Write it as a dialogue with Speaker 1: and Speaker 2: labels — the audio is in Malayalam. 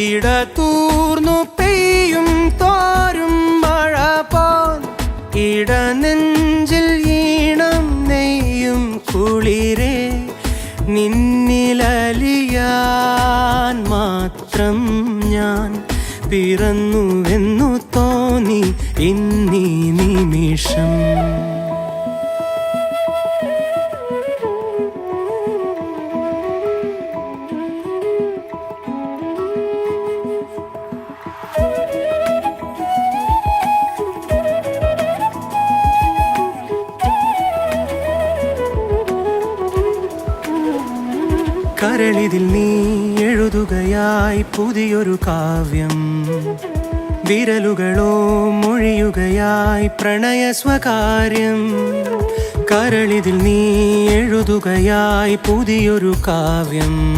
Speaker 1: ഇടതൂർന്നു പെയ്യും തോരും മഴ പോൽ ഇടനെഞ്ചിൽ ഈണം നെയ്യും കുളിരേ നിന്നിലലിയാൻ മാത്രം ഞാൻ പിറന്നുവെന്നു തോന്നി ഇന്നീ നിമിഷം. കരളിതിൽ നീ എഴുതുകയായി പുതിയൊരു കാവ്യം, വിരലുകളോ മൊഴിയുകയായി പ്രണയ സ്വകാര്യം. കരളിതിൽ നീ എഴുതുകയായി പുതിയൊരു കാവ്യം.